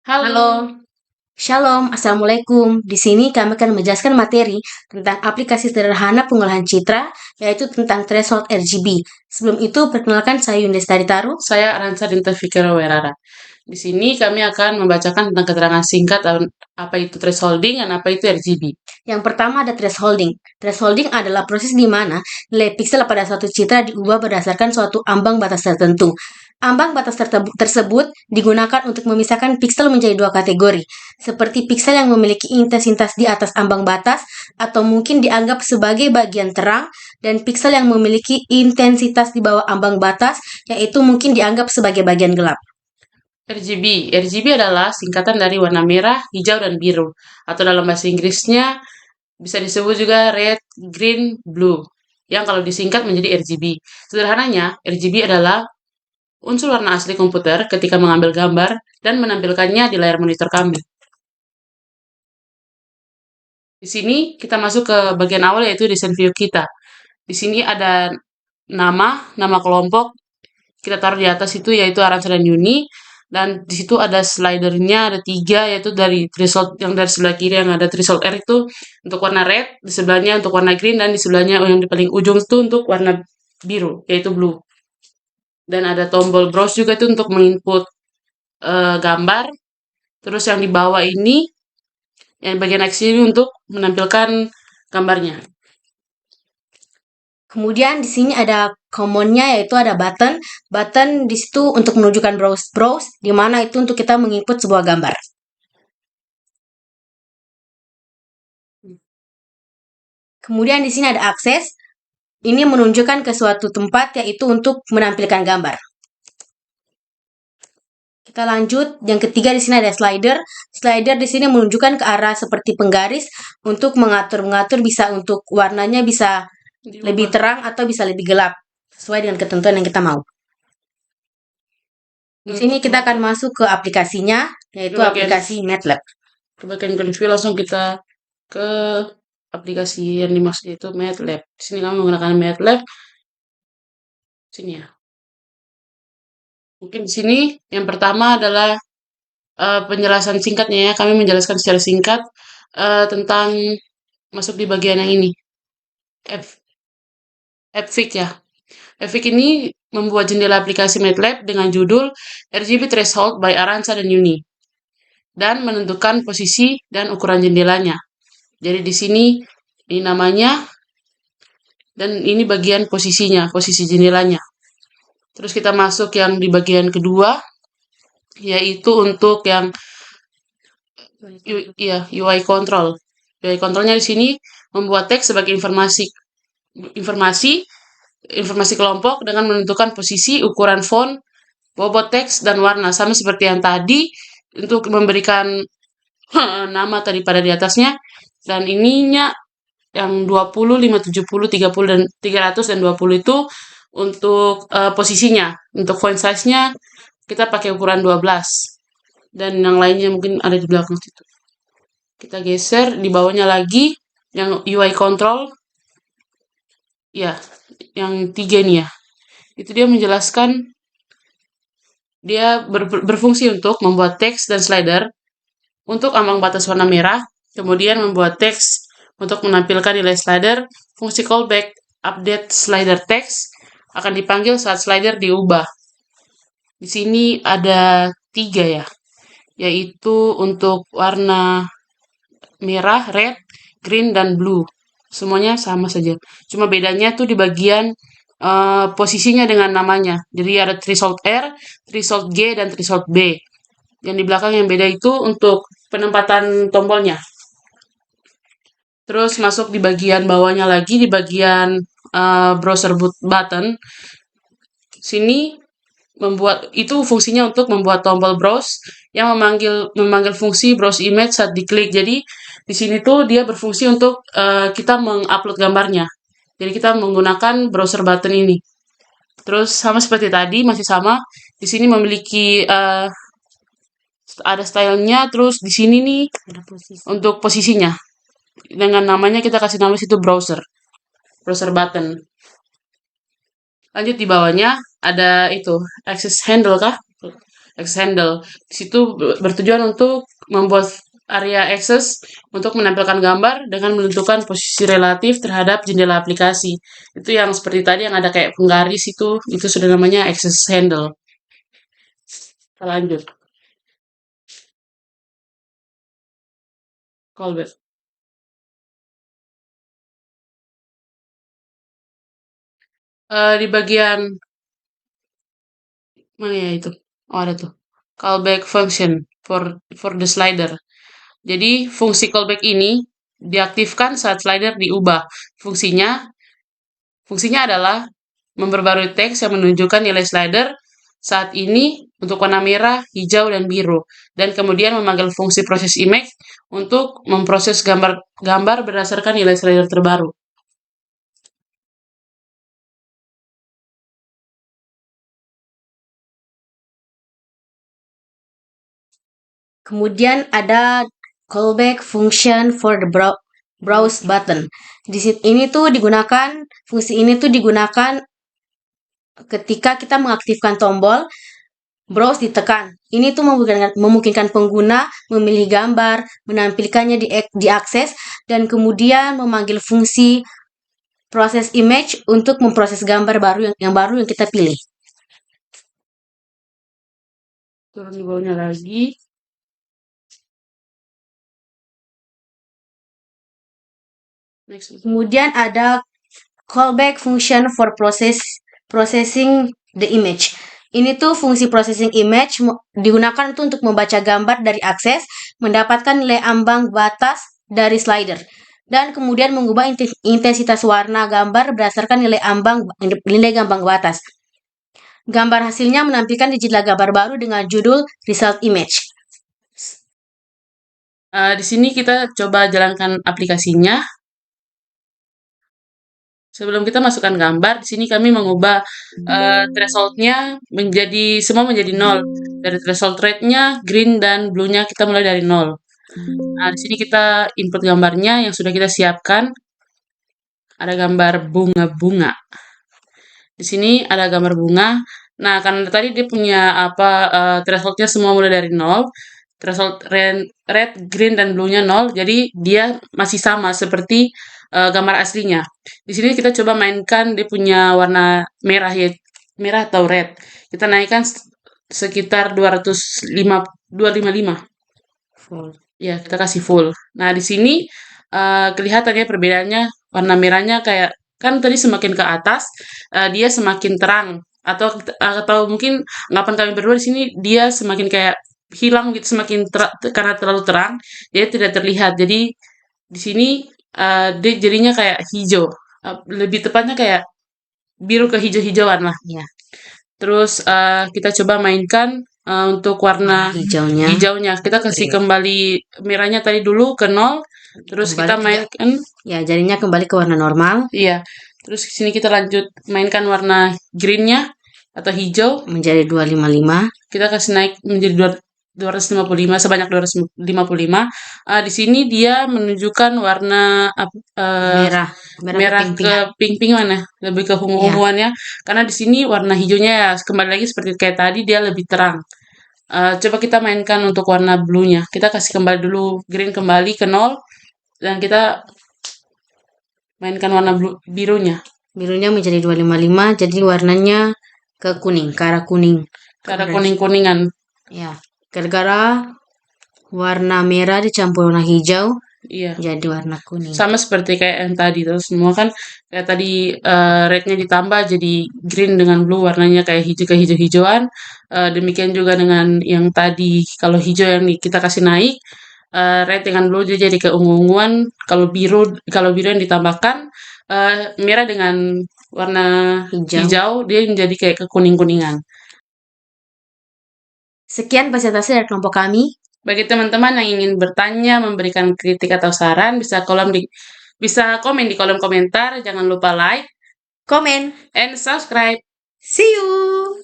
Halo, Halo, Shalom, Assalamualaikum. Di sini kami akan menjelaskan materi tentang aplikasi sederhana pengolahan citra, yaitu tentang threshold RGB. Sebelum itu, perkenalkan saya Yundes Taru. saya Aransa Dinta Fikira Werara. Di sini kami akan membacakan tentang keterangan singkat apa itu thresholding dan apa itu RGB. Yang pertama ada thresholding. Thresholding adalah proses di mana nilai piksel pada suatu citra diubah berdasarkan suatu ambang batas tertentu. Ambang batas tersebut digunakan untuk memisahkan piksel menjadi dua kategori, seperti piksel yang memiliki intensitas di atas ambang batas atau mungkin dianggap sebagai bagian terang, dan piksel yang memiliki intensitas di bawah ambang batas, yaitu mungkin dianggap sebagai bagian gelap. RGB. RGB adalah singkatan dari warna merah, hijau, dan biru. Atau dalam bahasa Inggrisnya bisa disebut juga red, green, blue. Yang kalau disingkat menjadi RGB. Sederhananya, RGB adalah unsur warna asli komputer ketika mengambil gambar dan menampilkannya di layar monitor kami. Di sini kita masuk ke bagian awal yaitu desain view kita. Di sini ada nama kelompok, kita taruh di atas itu yaitu Aransa dan Yuni, dan di situ ada slidernya, ada 3, yaitu dari threshold yang dari sebelah kiri yang ada threshold R itu untuk warna red, di sebelahnya untuk warna green, dan di sebelahnya yang di paling ujung itu untuk warna biru, yaitu blue. Dan ada tombol browse juga itu untuk menginput gambar, terus yang di bawah ini, yang bagian X ini untuk menampilkan gambarnya. Kemudian di sini ada commonnya, yaitu ada button. Button di situ untuk menunjukkan browse, di mana itu untuk kita menginput sebuah gambar. Kemudian di sini ada akses. Ini menunjukkan ke suatu tempat, yaitu untuk menampilkan gambar. Kita lanjut. Yang ketiga di sini ada slider. Slider di sini menunjukkan ke arah seperti penggaris untuk mengatur bisa untuk warnanya bisa lebih terang atau bisa lebih gelap sesuai dengan ketentuan yang kita mau. Di sini kita akan masuk ke aplikasinya, yaitu aplikasi MATLAB. Ke bagian review langsung kita ke aplikasi yang dimaksud itu MATLAB. Di sini kami menggunakan MATLAB. Sini ya. Mungkin di sini yang pertama adalah penjelasan singkatnya ya. Kami menjelaskan secara singkat tentang masuk di bagian yang ini. Fig ya. Fig ini membuat jendela aplikasi MATLAB dengan judul RGB Threshold by Aransa dan Yuni. Dan menentukan posisi dan ukuran jendelanya. Jadi di sini ini namanya dan ini bagian posisinya, posisi jendelanya. Terus kita masuk yang di bagian kedua, yaitu untuk yang UI control. UI controlnya di sini membuat teks sebagai informasi informasi kelompok dengan menentukan posisi, ukuran font, bobot teks, dan warna. Sama seperti yang tadi untuk memberikan nama tadi pada di atasnya. Dan ininya yang 20, 5, 70, 30, dan 300 dan 20 itu untuk posisinya. Untuk font size-nya kita pakai ukuran 12. Dan yang lainnya mungkin ada di belakang situ. Kita geser di bawahnya lagi yang UI control. Ya, yang 3 nih ya. Itu dia menjelaskan dia berfungsi untuk membuat teks dan slider untuk ambang batas warna merah, kemudian membuat teks untuk menampilkan nilai slider. Fungsi callback update slider text akan dipanggil saat slider diubah. Di sini ada 3 ya, yaitu untuk warna merah, red, green, dan blue. Semuanya sama saja. Cuma bedanya tuh di bagian posisinya dengan namanya. Jadi ada threshold R, threshold G, dan threshold B. Yang di belakang yang beda itu untuk penempatan tombolnya. Terus masuk di bagian bawahnya lagi, di bagian browser button. Sini itu fungsinya untuk membuat tombol browse yang memanggil fungsi browse image saat diklik. Jadi di sini tuh dia berfungsi untuk kita mengupload gambarnya. Jadi kita menggunakan browser button ini. Terus sama seperti tadi masih sama. Di sini memiliki ada stylenya. Terus di sini nih untuk posisinya dengan namanya kita kasih nama situ browser button. Lanjut di bawahnya ada itu access handle kah? access handle. Di situ bertujuan untuk membuat area access untuk menampilkan gambar dengan menentukan posisi relatif terhadap jendela aplikasi. Itu yang seperti tadi yang ada kayak penggaris itu sudah namanya access handle. Kita lanjut. Callback. Di bagian mana ya itu? Oh, ada tuh. Callback function for the slider. Jadi fungsi callback ini diaktifkan saat slider diubah. Fungsinya adalah memperbarui teks yang menunjukkan nilai slider saat ini untuk warna merah, hijau, dan biru. Dan kemudian memanggil fungsi proses image untuk memproses gambar berdasarkan nilai slider terbaru. Kemudian ada callback function for the browse button. Fungsi ini tuh digunakan ketika kita mengaktifkan tombol browse ditekan. Ini tuh memungkinkan pengguna memilih gambar, menampilkannya di akses, dan kemudian memanggil fungsi proses image untuk memproses gambar yang baru yang kita pilih. Turun di bawahnya lagi. Kemudian ada callback function for processing the image. Ini tuh fungsi processing image digunakan tuh untuk membaca gambar dari akses, mendapatkan nilai ambang batas dari slider, dan kemudian mengubah intensitas warna gambar berdasarkan nilai gambang batas. Gambar hasilnya menampilkan di jendela gambar baru dengan judul result image. Di sini kita coba jalankan aplikasinya. Sebelum kita masukkan gambar, di sini kami mengubah threshold-nya semua menjadi 0. Dari threshold red-nya, green dan blue-nya kita mulai dari 0. Nah, di sini kita input gambarnya yang sudah kita siapkan. Ada gambar bunga-bunga. Di sini ada gambar bunga. Nah, karena tadi dia punya threshold-nya semua mulai dari 0. Threshold red, green, dan blue-nya 0. Jadi dia masih sama seperti gambar aslinya. Di sini kita coba mainkan dia punya warna merah atau red. Kita naikkan sekitar 255. Full. Ya, kita kasih full. Nah, di sini kelihatan ya perbedaannya. Warna merahnya kayak kan tadi semakin ke atas dia semakin terang, atau mungkin anggapan kami berdua di sini dia semakin kayak hilang gitu, karena terlalu terang dia tidak terlihat. Jadi di sini dia jadinya kayak hijau, lebih tepatnya kayak biru ke hijau-hijauan lah. Ya. Terus kita coba mainkan untuk warna hijaunya. Kita kasih kembali merahnya tadi dulu ke 0. Terus kita mainkan. Ya, jadinya kembali ke warna normal. Iya. Terus sini kita lanjut mainkan warna greennya atau hijau. Menjadi 255. Kita kasih naik menjadi 255, sebanyak 255. Di sini dia menunjukkan warna merah ke pink mana, lebih ke ungu-unguannya. Karena di sini warna hijaunya ya kembali lagi seperti kayak tadi dia lebih terang. Coba kita mainkan untuk warna blue-nya. Kita kasih kembali dulu green kembali ke 0 dan kita mainkan warna birunya. Birunya menjadi 255, jadi warnanya ke kuning, ke arah kuning. Ke arah kuning-kuningan. Ya. Gara-gara warna merah dicampur warna hijau, iya, jadi warna kuning. Sama seperti kayak yang tadi, terus semua kan kayak tadi rednya ditambah jadi green dengan blue, warnanya kayak hijau ke hijau-hijauan. Demikian juga dengan yang tadi, kalau hijau yang kita kasih naik, red dengan blue dia jadi ke ungu-unguan. Kalau biru yang ditambahkan merah dengan warna hijau dia menjadi kayak ke kuning-kuningan. Sekian presentasi dari kelompok kami. Bagi teman-teman yang ingin bertanya, memberikan kritik atau saran, bisa komen di kolom komentar. Jangan lupa like, comment, and subscribe. See you!